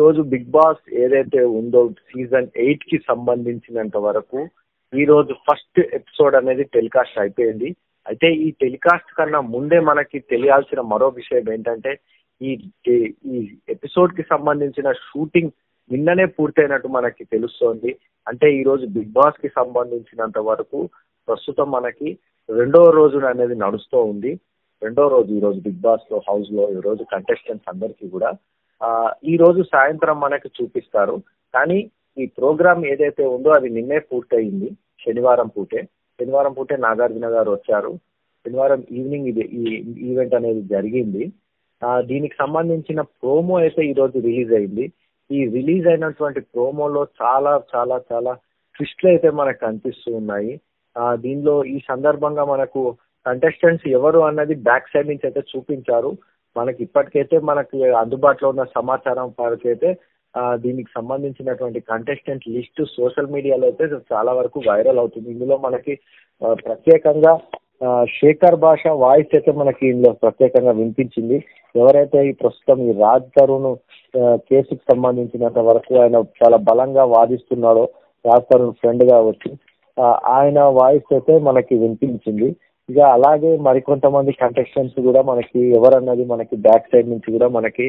రోజు big boss ఏదైతే ఉందో సీజన్ 8 కి సంబంధించినంత వరకు ఈ రోజు ఫస్ట్ ఎపిసోడ్ అనేది టెలికాస్ట్ అయిపోయింది. అయితే ఈ టెలికాస్ట్ కన్నా ముందే మనకి తెలియాల్సిన మరో విషయం ఏంటంటే ఈ ఈ ఎపిసోడ్ కి సంబంధించిన షూటింగ్ నిన్ననే పూర్తయినట్టు మనకి తెలుస్తోంది. అంటే ఈ రోజు బిగ్ బాస్ కి సంబంధించినంత వరకు ప్రస్తుతం మనకి రెండో రోజు అనేది నడుస్తూ ఉంది. రెండో రోజు ఈ రోజు బిగ్ బాస్ లో హౌస్ లో ఈ రోజు కంటెస్టెంట్స్ అందరికీ కూడా ఈ రోజు సాయంత్రం మనకి చూపిస్తారు. కానీ ఈ ప్రోగ్రామ్ ఏదైతే ఉందో అది నిన్నే పూర్తయింది. శనివారం పూటే నాగార్జున గారు వచ్చారు. శనివారం ఈవినింగ్ ఈ ఈవెంట్ అనేది జరిగింది. దీనికి సంబంధించిన ప్రోమో అయితే ఈ రోజు రిలీజ్ అయింది. ఈ రిలీజ్ అయినటువంటి ప్రోమోలో చాలా చాలా చాలా ట్విస్ట్లు అయితే మనకు కనిపిస్తూ ఉన్నాయి. దీనిలో ఈ సందర్భంగా మనకు కంటెస్టెంట్స్ ఎవరు అన్నది బ్యాక్ సైడ్ నుంచి అయితే చూపించారు. మనకి ఇప్పటికైతే మనకి అందుబాటులో ఉన్న సమాచారం వరకైతే దీనికి సంబంధించినటువంటి కంటెస్టెంట్ లిస్ట్ సోషల్ మీడియాలో అయితే చాలా వరకు వైరల్ అవుతుంది. ఇందులో మనకి ప్రత్యేకంగా శేఖర్ భాష వాయిస్ అయితే మనకి ఇందులో ప్రత్యేకంగా వినిపించింది. ఎవరైతే ఈ ప్రస్తుతం ఈ రాజ్ తరుణ్ కేసుకు సంబంధించినంత వరకు ఆయన చాలా బలంగా వాదిస్తున్నాడో, రాజ్ తరుణ్ ఫ్రెండ్ గా వచ్చి ఆయన వాయిస్ అయితే మనకి వినిపించింది. ఇక అలాగే మరికొంతమంది కంటెస్టెంట్స్ కూడా మనకి ఎవరన్నది మనకి బ్యాక్ సైడ్ నుంచి కూడా మనకి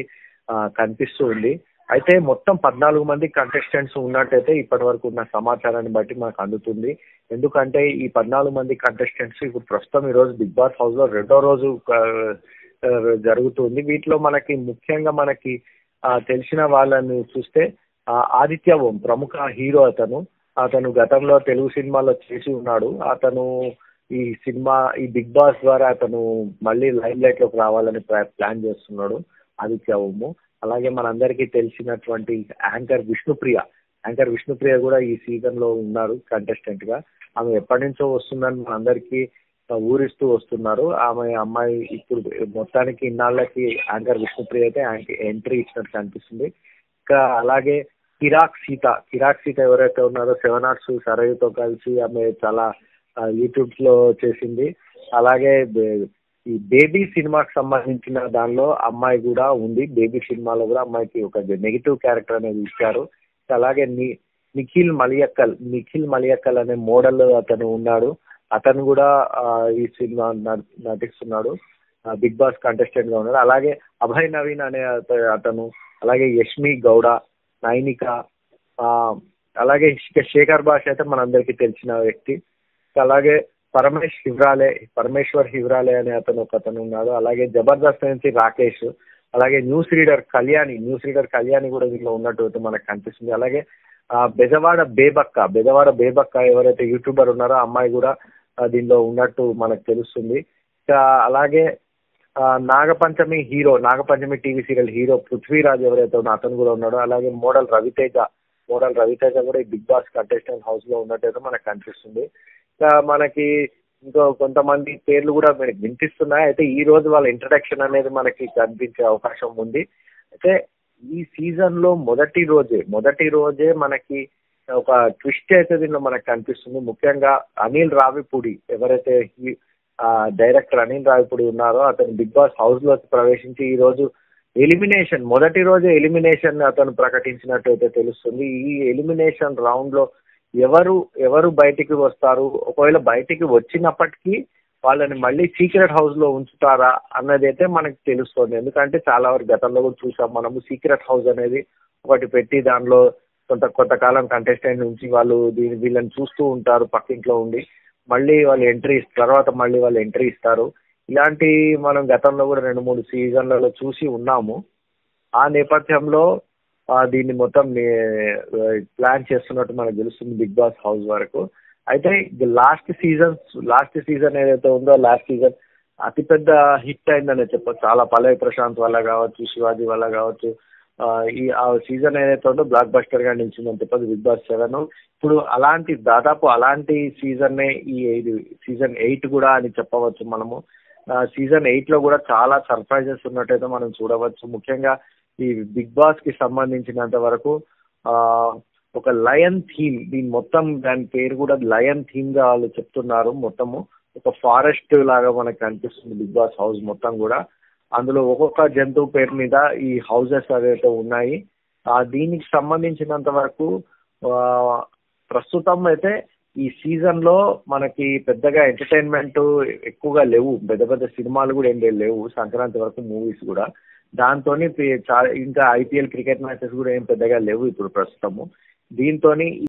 కనిపిస్తూ ఉంది. అయితే మొత్తం 14 మంది కంటెస్టెంట్స్ ఉన్నట్టయితే ఇప్పటి వరకు ఉన్న సమాచారాన్ని బట్టి మనకు అందుతుంది. ఎందుకంటే ఈ 14 మంది కంటెస్టెంట్స్ ఇప్పుడు ప్రస్తుతం ఈ రోజు బిగ్ బాస్ హౌస్ లో రెండో రోజు జరుగుతుంది. వీటిలో మనకి ముఖ్యంగా మనకి తెలిసిన వాళ్ళని చూస్తే ఆదిత్య ఓం ప్రముఖ హీరో. అతను గతంలో తెలుగు సినిమాలో చేసి ఉన్నాడు. అతను ఈ బిగ్ బాస్ ద్వారా అతను మళ్ళీ లైమ్ లైట్ లోకి రావాలని ప్లాన్ చేస్తున్నాడు ఆదిత్య ఓము. అలాగే మనందరికీ తెలిసినటువంటి యాంకర్ విష్ణుప్రియ కూడా ఈ సీజన్ లో ఉన్నారు కంటెస్టెంట్ గా. ఆమె ఎప్పటి నుంచో వస్తుందని మనందరికీ ఊరిస్తూ వస్తున్నారు. అమ్మాయి ఇప్పుడు మొత్తానికి ఇన్నాళ్ళకి యాంకర్ విష్ణుప్రియ అయితే ఎంట్రీ ఇచ్చినట్టు కనిపిస్తుంది. ఇంకా అలాగే కిరాక్ సీత ఎవరైతే ఉన్నారో 7 Hours సరయుతో కలిసి ఆమె చాలా యూట్యూబ్ లో చేసింది. అలాగే ఈ బేబీ సినిమాకి సంబంధించిన దానిలో అమ్మాయి కూడా ఉంది. బేబీ సినిమాలో కూడా అమ్మాయికి ఒక నెగిటివ్ క్యారెక్టర్ అనేది ఇచ్చారు. అలాగే నిఖిల్ మలియక్కల్ అనే మోడల్ అతను ఉన్నాడు. అతను కూడా ఈ సినిమా నటిస్తున్నాడు. బిగ్ బాస్ కంటెస్టెంట్ గా ఉన్నాడు. అలాగే అభయ్ నవీన్ అనే అతను, అలాగే యష్మి గౌడ, నైనిక, అలాగే శేఖర్ భాష అయితే మనందరికీ తెలిసిన వ్యక్తి. అలాగే పరమేశ్వర్ హివ్రాలే అనే అతను ఉన్నాడు. అలాగే జబర్దస్త్ నుంచి రాకేష్, అలాగే న్యూస్ రీడర్ కళ్యాణి కూడా దీంట్లో ఉన్నట్టు మనకు కనిపిస్తుంది. అలాగే బెజవాడ బేబక్క ఎవరైతే యూట్యూబర్ ఉన్నారో అమ్మాయి కూడా దీనిలో ఉన్నట్టు మనకు తెలుస్తుంది. అలాగే Nag Panchami TV serial hero Prithviraj ఎవరైతే ఉన్నారో అతను కూడా ఉన్నాడు. అలాగే మోడల్ రవితేజ కూడా ఈ బిగ్ బాస్ కంటెస్టెంట్ హౌస్ లో ఉన్నట్టయితే మనకు కనిపిస్తుంది. మనకి ఇంకో కొంతమంది పేర్లు కూడా మనకి వినిపిస్తున్నాయి. అయితే ఈ రోజు వాళ్ళ ఇంట్రడక్షన్ అనేది మనకి కనిపించే అవకాశం ఉంది. అయితే ఈ సీజన్ లో మొదటి రోజే మనకి ఒక ట్విస్ట్ అయితే దీనిలో మనకు కనిపిస్తుంది. ముఖ్యంగా అనిల్ రావిపూడి ఎవరైతే డైరెక్టర్ అనిల్ రావిపూడి ఉన్నారో అతను బిగ్ బాస్ హౌస్ లోకి ప్రవేశించి ఈ రోజు మొదటి రోజు ఎలిమినేషన్ అతను ప్రకటించినట్టు అయితే తెలుస్తుంది. ఈ ఎలిమినేషన్ రౌండ్ లో ఎవరు బయటికి వస్తారు, ఒకవేళ బయటికి వచ్చినప్పటికీ వాళ్ళని మళ్ళీ సీక్రెట్ హౌస్ లో ఉంచుతారా అన్నది అయితే మనకు తెలుస్తుంది. ఎందుకంటే చాలా వరకు గతంలో కూడా చూసాం మనము, సీక్రెట్ హౌస్ అనేది ఒకటి పెట్టి దానిలో కొంతకాలం కంటెస్టెంట్ నుంచి వాళ్ళు వీళ్ళని చూస్తూ ఉంటారు పక్కింట్లో ఉండి, మళ్ళీ వాళ్ళు ఎంట్రీ ఇస్తారు. ఇలాంటి మనం గతంలో కూడా 2-3 సీజన్లలో చూసి ఉన్నాము. ఆ నేపథ్యంలో దీన్ని మొత్తం ప్లాన్ చేస్తున్నట్టు మనకు తెలుస్తుంది బిగ్ బాస్ హౌస్ వరకు. అయితే లాస్ట్ సీజన్ ఏదైతే ఉందో అతిపెద్ద హిట్ అయిందనే చెప్పచ్చు. చాలా పల్లవి ప్రశాంత్ వల్ల కావచ్చు, శివాజీ వల్ల కావచ్చు, ఆ సీజన్ ఏదైతే ఉందో బ్లాక్ బస్టర్ గా నిలిచిందని చెప్పదు బిగ్ బాస్ 7. ఇప్పుడు దాదాపు అలాంటి సీజన్నే సీజన్ 8 కూడా అని చెప్పవచ్చు మనము. సీజన్ 8 లో కూడా చాలా సర్ప్రైజెస్ ఉన్నట్టయితే మనం చూడవచ్చు. ముఖ్యంగా ఈ బిగ్ బాస్ కి సంబంధించినంత వరకు ఒక లయన్ థీమ్, దాని పేరు కూడా లయన్ థీమ్ గా వాళ్ళు చెప్తున్నారు. మొత్తము ఒక ఫారెస్ట్ లాగా మనకు కనిపిస్తుంది బిగ్ బాస్ హౌస్ మొత్తం కూడా. అందులో ఒక్కొక్క జంతువు పేరు మీద ఈ హౌసెస్ ఏవైతే ఉన్నాయి దీనికి సంబంధించినంత వరకు ఆ, ప్రస్తుతం అయితే ఈ సీజన్ లో మనకి పెద్దగా ఎంటర్టైన్మెంట్ ఎక్కువగా లేవు, పెద్ద పెద్ద సినిమాలు కూడా ఏం లేవు సంక్రాంతి వరకు, మూవీస్ కూడా. దాంతో ఇంకా ఐపీఎల్ క్రికెట్ మ్యాచెస్ కూడా ఏం పెద్దగా లేవు ఇప్పుడు ప్రస్తుతము. దీంతో